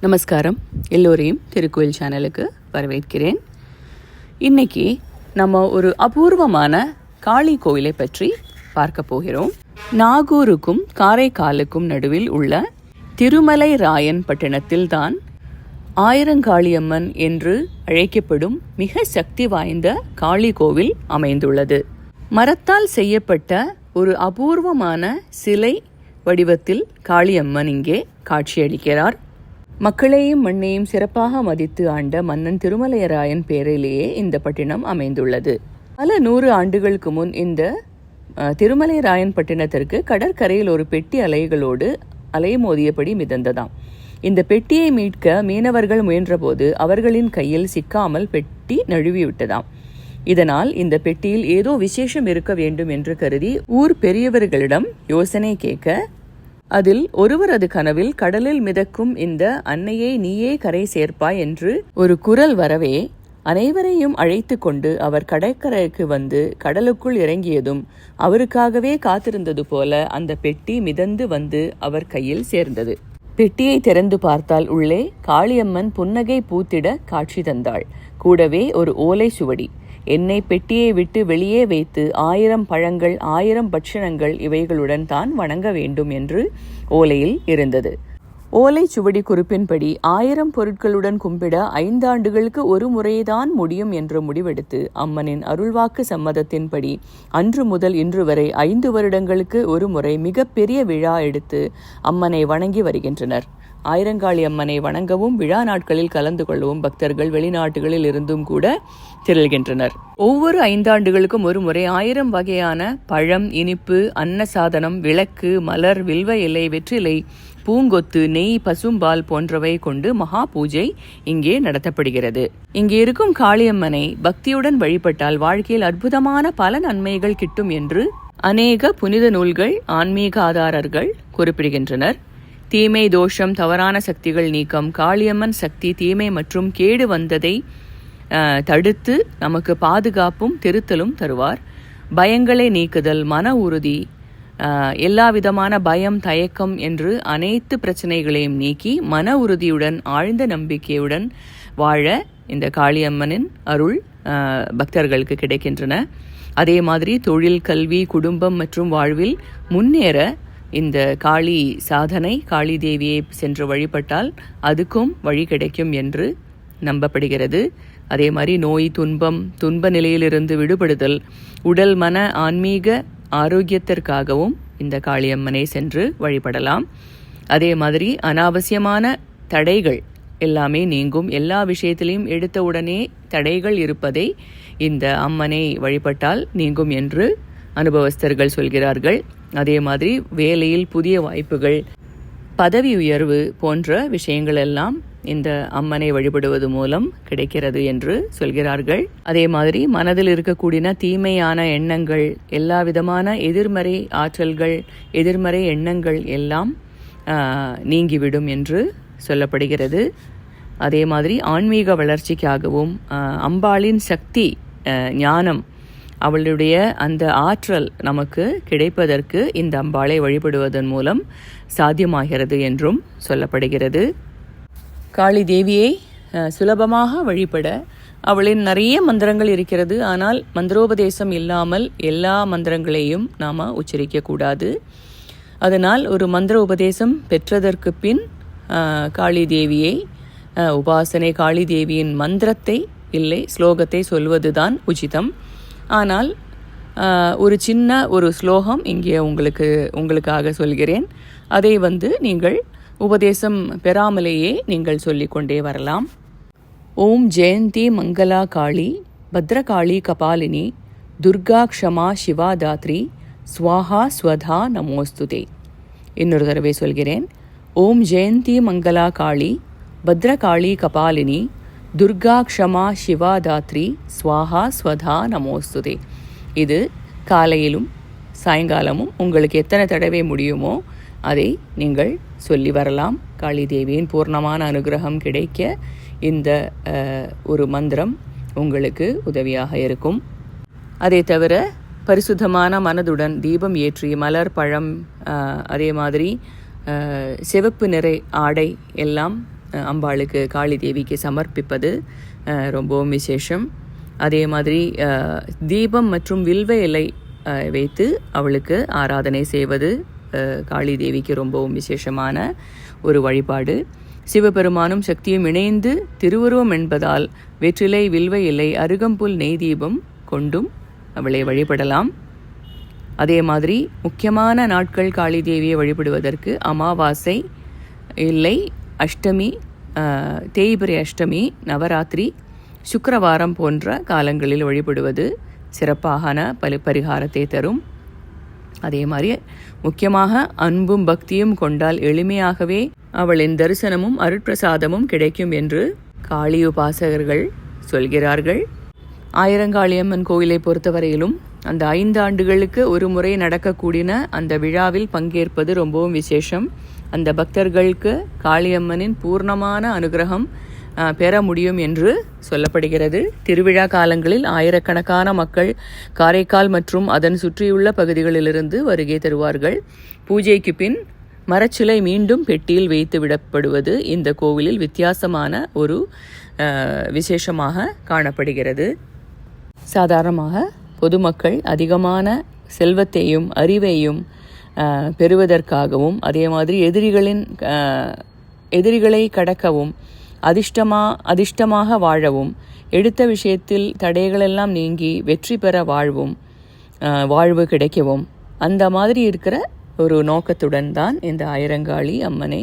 நமஸ்காரம். எல்லோரையும் திருக்கோயில் சேனலுக்கு வரவேற்கிறேன். இன்னைக்கு நம்ம ஒரு அபூர்வமான காளி கோயிலை பற்றி பார்க்க போகிறோம். நாகூருக்கும் காரைக்காலுக்கும் நடுவில் உள்ள திருமலை ராயன் பட்டணத்தில் தான் ஆயிரங்காளியம்மன் என்று அழைக்கப்படும் மிக சக்தி வாய்ந்த காளி கோவில் அமைந்துள்ளது. மரத்தால் செய்யப்பட்ட ஒரு அபூர்வமான சிலை வடிவத்தில் காளியம்மன் இங்கே காட்சியளிக்கிறார். மக்களையும் மண்ணையும் சிறப்பாக மதித்து ஆண்ட மன்னன் திருமலையராயன் பேரிலேயே இந்த பட்டினம் அமைந்துள்ளது. பல 100 ஆண்டுகளுக்கு முன் இந்த திருமலைராயன் பட்டினத்திற்கு கடற்கரையில் ஒரு பெட்டி அலைகளோடு அலைமோதியபடி மிதந்ததாம். இந்த பெட்டியை மீட்க மீனவர்கள் முயன்றபோது அவர்களின் கையில் சிக்காமல் பெட்டி நழுவிவிட்டதாம். இதனால் இந்த பெட்டியில் ஏதோ விசேஷம் இருக்க வேண்டும் என்று கருதி ஊர் பெரியவர்களிடம் யோசனை கேட்க, அதில் ஒருவர் அது கனவில் கடலில் மிதக்கும் இந்த அன்னையை நீயே கரை சேர்ப்பாய் என்று ஒரு குரல் வரவே அனைவரையும் அழைத்து கொண்டு அவர் கடற்கரைக்கு வந்து கடலுக்குள் இறங்கியதும் அவருக்காகவே காத்திருந்தது போல அந்த பெட்டி மிதந்து வந்து அவர் கையில் சேர்ந்தது. பெட்டியை திறந்து பார்த்தால் உள்ளே காளியம்மன் புன்னகை பூத்திட காட்சி தந்தாள். கூடவே ஒரு ஓலை சுவடி. என்னை பெட்டியை விட்டு வெளியே வைத்து 1000 பழங்கள் 1000 பட்சணங்கள் இவைகளுடன் தான் வணங்க வேண்டும் என்று ஓலையில் இருந்தது. ஓலை சுவடி குறிப்பின்படி 1000 பொருட்களுடன் கும்பிட 5 ஆண்டுகளுக்கு ஒரு முறைதான் முடியும் என்று முடிவெடுத்து அம்மனின் அருள்வாக்கு சம்மதத்தின்படி அன்று முதல் இன்று வரை 5 வருடங்களுக்கு ஒரு முறை மிகப்பெரிய விழா எடுத்து அம்மனை வணங்கி வருகின்றனர். ஆயிரங்காளி அம்மனை வணங்கவும் விழா நாட்களில் கலந்து கொள்ளவும் பக்தர்கள் வெளிநாட்டுகளில் இருந்தும் கூட திரள்கின்றனர். ஒவ்வொரு 5 ஆண்டுகளுக்கும் ஒரு முறை 1000 வகையான பழம், இனிப்பு, அன்னசாதனம், விளக்கு, மலர், வில்வ இலை, வெற்றிலை, பூங்கொத்து, நெய், பசும்பால் போன்றவை கொண்டு மகா பூஜை இங்கே நடத்தப்படுகிறது. இங்கே இருக்கும் காளியம்மனை பக்தியுடன் வழிபட்டால் வாழ்க்கையில் அற்புதமான பல நன்மைகள் கிட்டும் என்று அநேக புனித நூல்கள், ஆன்மீக ஆதாரர்கள் குறிப்பிடுகின்றனர். தீமை, தோஷம், தவறான சக்திகள் நீக்கம், காளியம்மன் சக்தி தீமை மற்றும் கேடு வந்ததை தடுத்து நமக்கு பாதுகாப்பும் திருத்தலும் தருவார். பயங்களை நீக்குதல், மன உறுதி, எல்லா விதமான பயம், தயக்கம் என்று அனைத்து பிரச்சனைகளையும் நீக்கி மன உறுதியுடன் ஆழ்ந்த நம்பிக்கையுடன் வாழ இந்த காளியம்மனின் அருள் பக்தர்களுக்கு கிடைக்கின்றன. அதே மாதிரி தொழில், கல்வி, குடும்பம் மற்றும் வாழ்வில் முன்னேற இந்த காளி சாதனை, காளி தேவியை சென்று வழிபட்டால் அதுக்கும் வழி கிடைக்கும் என்று நம்பப்படுகிறது. அதே மாதிரி நோய், துன்ப நிலையிலிருந்து விடுபடுதல், உடல் மன ஆன்மீக ஆரோக்கியத்திற்காகவும் இந்த காளியம்மனை சென்று வழிபடலாம். அதே மாதிரி அனாவசியமான தடைகள் எல்லாமே நீங்கும். எல்லா விஷயத்திலையும் எடுத்த உடனே தடைகள் இருப்பதை இந்த அம்மனை வழிபட்டால் நீங்கும் என்று அனுபவஸ்தர்கள் சொல்கிறார்கள். அதே மாதிரி வேலையில் புதிய வாய்ப்புகள், பதவி உயர்வு போன்ற விஷயங்கள் எல்லாம் இந்த அம்மனை வழிபடுவது மூலம் கிடைக்கிறது என்று சொல்கிறார்கள். அதே மாதிரி மனதில் இருக்கக்கூடிய தீமையான எண்ணங்கள், எல்லா விதமான எதிர்மறை ஆற்றல்கள், எதிர்மறை எண்ணங்கள் எல்லாம் நீங்கிவிடும் என்று சொல்லப்படுகிறது. அதே மாதிரி ஆன்மீக வளர்ச்சிக்காகவும் அம்பாளின் சக்தி, ஞானம், அவளுடைய அந்த ஆற்றல் நமக்கு கிடைப்பதற்கு இந்த அம்பாளை வழிபடுவதன் மூலம் சாத்தியமாகிறது என்றும் சொல்லப்படுகிறது. காளி தேவியை சுலபமாக வழிபட அவளின் நிறைய மந்திரங்கள் இருக்கிறது. ஆனால் மந்திரோபதேசம் இல்லாமல் எல்லா மந்திரங்களையும் நாம் உச்சரிக்கக்கூடாது. அதனால் ஒரு மந்திர உபதேசம் பெற்றதற்கு பின் காளி தேவியை உபாசனை, காளி தேவியின் மந்திரத்தை இல்லை ஸ்லோகத்தை சொல்வதுதான் உச்சிதம். ஆனால் ஒரு சின்ன ஒரு ஸ்லோகம் இங்கே உங்களுக்காக சொல்கிறேன். அதை நீங்கள் உபதேசம் பெறாமலேயே நீங்கள் சொல்லிக்கொண்டே வரலாம். ஓம் ஜெயந்தி மங்களா காளி பத்ரகாளி கபாலினி துர்கா க்ஷமா சிவா தாத்ரி ஸ்வாஹா ஸ்வதா நமோஸ்துதே. இன்னொரு தடவை சொல்கிறேன். ஓம் ஜெயந்தி மங்களா காளி பத்ரகாளி கபாலினி துர்கா க்ஷமா சிவா தாத்ரி ஸ்வாஹா ஸ்வதா நமோஸ்துதே. இது காலையிலும் சாயங்காலமும் உங்களுக்கு எத்தனை தடவை முடியுமோ அதை நீங்கள் சொல்லி வரலாம். காளி தேவியின் பூர்ணமான அனுகிரகம் கிடைக்க இந்த ஒரு மந்திரம் உங்களுக்கு உதவியாக இருக்கும். அதை தவிர பரிசுத்தமான மனதுடன் தீபம் ஏற்றி மலர், பழம், அதே மாதிரி சிவப்பு நிறை ஆடை எல்லாம் அம்பாளுக்கு காளி தேவிக்கு சமர்ப்பிப்பது ரொம்பவும் விசேஷம். அதே மாதிரி தீபம் மற்றும் வில்வ இலை வைத்து அவளுக்கு ஆராதனை செய்வது காளி தேவிக்கு ரொம்பவும் விசேஷமான ஒரு வழிபாடு. சிவபெருமானும் சக்தியும் இணைந்து திருவுருவம் என்பதால் வெற்றிலை, வில்வ இலை, அருகம்புல், நெய் தீபம் கொண்டும் அவளை வழிபடலாம். அதே மாதிரி முக்கியமான நாட்கள் காளி தேவியை வழிபடுவதற்கு அமாவாசை இல்லை, அஷ்டமி, தேய்பிரை அஷ்டமி, நவராத்திரி, சுக்கிரவாரம் போன்ற காலங்களில் வழிபடுவது சிறப்பான பரிகாரத்தை தரும். அதே மாதிரி முக்கியமாக அன்பும் பக்தியும் கொண்டால் எளிமையாகவே அவளின் தரிசனமும் அருட்பிரசாதமும் கிடைக்கும் என்று காளி உபாசகர்கள் சொல்கிறார்கள். ஆயிரங்காளியம்மன் கோயிலை பொறுத்தவரையிலும் அந்த 5 ஆண்டுகளுக்கு ஒரு முறை நடக்கக்கூடிய அந்த விழாவில் பங்கேற்பது ரொம்பவும் விசேஷம். அந்த பக்தர்களுக்கு காளியம்மனின் பூர்ணமான அனுகிரகம் பெற முடியும் என்று சொல்லப்படுகிறது. திருவிழா காலங்களில் ஆயிரக்கணக்கான மக்கள் காரைக்கால் மற்றும் அதன் சுற்றியுள்ள பகுதிகளிலிருந்து வருகை தருவார்கள். பூஜைக்கு பின் மரச்சிலை மீண்டும் பெட்டியில் வைத்து விடப்படுவது இந்த கோவிலில் வித்தியாசமான ஒரு விசேஷமாக காணப்படுகிறது. சாதாரணமாக பொதுமக்கள் அதிகமான செல்வத்தையும் அறிவையும் பெறுவதற்காகவும் அதே மாதிரி எதிரிகளை கடக்கவும் அதிர்ஷ்டமாக வாழவும் எடுத்த விஷயத்தில் தடைகளெல்லாம் நீங்கி வெற்றி பெற வாழ்வு கிடைக்கவும் அந்த மாதிரி இருக்கிற ஒரு நோக்கத்துடன் தான் இந்த ஆயிரங்காளி அம்மனை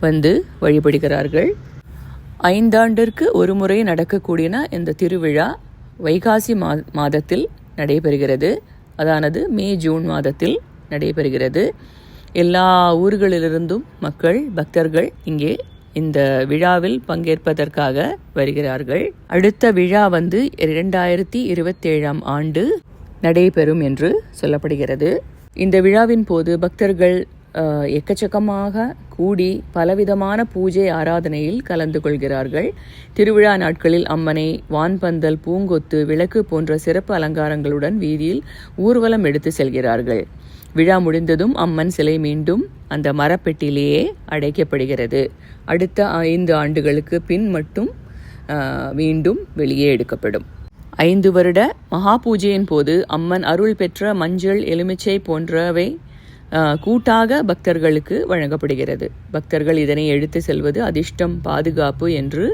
வந்து வழிபடுகிறார்கள். 5 ஆண்டிற்கு ஒரு முறை நடக்கக்கூடிய இந்த திருவிழா வைகாசி மாதத்தில் நடைபெறுகிறது. அதானது மே, ஜூன் மாதத்தில் நடைபெறுகிறது. எல்லா ஊர்களிலிருந்தும் பக்தர்கள் இங்கே இந்த விழாவில் பங்கேற்பதற்காக வருகிறார்கள். அடுத்த விழா 2027 ஆண்டு நடைபெறும் என்று சொல்லப்படுகிறது. இந்த விழாவின் போது பக்தர்கள் எக்கச்சக்கமாக கூடி பலவிதமான பூஜை ஆராதனையில் கலந்து கொள்கிறார்கள். திருவிழா நாட்களில் அம்மனை வான்பந்தல், பூங்கொத்து, விளக்கு போன்ற சிறப்பு அலங்காரங்களுடன் வீதியில் ஊர்வலம் எடுத்து செல்கிறார்கள். விழா முடிந்ததும் அம்மன் சிலை மீண்டும் அந்த மரப்பெட்டிலேயே அடைக்கப்படுகிறது. அடுத்த 5 ஆண்டுகளுக்கு பின் மட்டும் மீண்டும் வெளியே எடுக்கப்படும். 5 வருட மகா பூஜையின் போது அம்மன் அருள் பெற்ற மஞ்சள், எலுமிச்சை போன்றவை கூட்டாக பக்தர்களுக்கு வழங்கப்படுகிறது. பக்தர்கள் இதனை எடுத்து செல்வது அதிர்ஷ்டம், பாதுகாப்பு என்று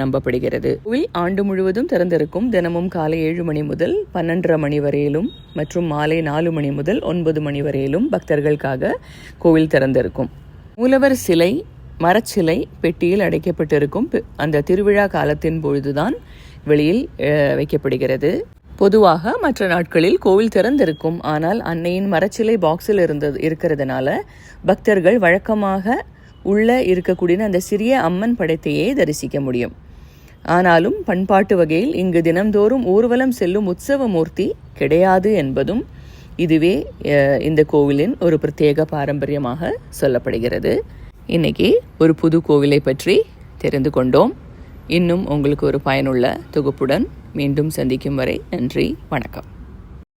நம்பப்படுகிறது. கோவில் ஆண்டு முழுவதும் திறந்திருக்கும். தினமும் காலை 7 மணி முதல் 12:30 மணி வரையிலும் மற்றும் மாலை 4 மணி முதல் 9 மணி வரையிலும் பக்தர்களுக்காக கோவில் திறந்திருக்கும். மூலவர் சிலை மரச்சிலை பெட்டியில் அடைக்கப்பட்டிருக்கும். அந்த திருவிழா காலத்தின் பொழுதுதான் வெளியில் வைக்கப்படுகிறது. பொதுவாக மற்ற நாட்களில் கோவில் திறந்திருக்கும். ஆனால் அன்னையின் மரச்சிலை பாக்ஸில் இருக்கிறதுனால பக்தர்கள் வழக்கமாக உள்ள இருக்கக்கூடிய அந்த சிறிய அம்மன் படத்தையே தரிசிக்க முடியும். ஆனாலும் பண்பாட்டு வகையில் இங்கு தினம்தோறும் ஊர்வலம் செல்லும் உற்சவ மூர்த்தி கிடையாது என்பதும் இதுவே இந்த கோவிலின் ஒரு பிரத்யேக பாரம்பரியமாக சொல்லப்படுகிறது. இன்னைக்கு ஒரு புது கோவிலை பற்றி தெரிந்து கொண்டோம். இன்னும் உங்களுக்கு ஒரு பயனுள்ள தொகுப்புடன் மீண்டும் சந்திக்கும் வரை நன்றி, வணக்கம்.